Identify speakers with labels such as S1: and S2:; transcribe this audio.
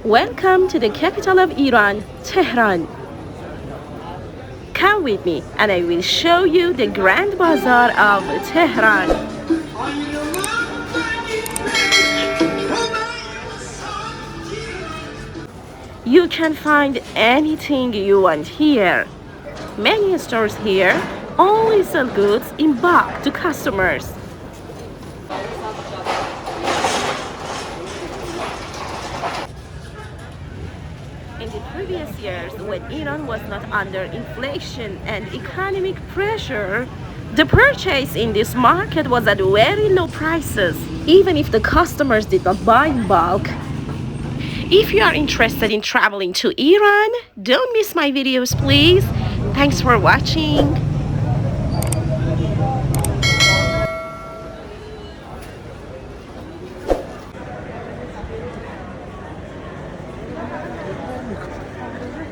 S1: Welcome to the capital of Iran, Tehran. Come with me and I will show you the Grand Bazaar of Tehran. You can find anything you want here. Many stores here only sell goods in bulk to customers. In the previous years, when Iran was not under inflation and economic pressure, the purchase in this market was at very low prices, even if the customers did not buy in bulk. If you are interested in traveling to Iran, don't miss my videos, please. Thanks for watching.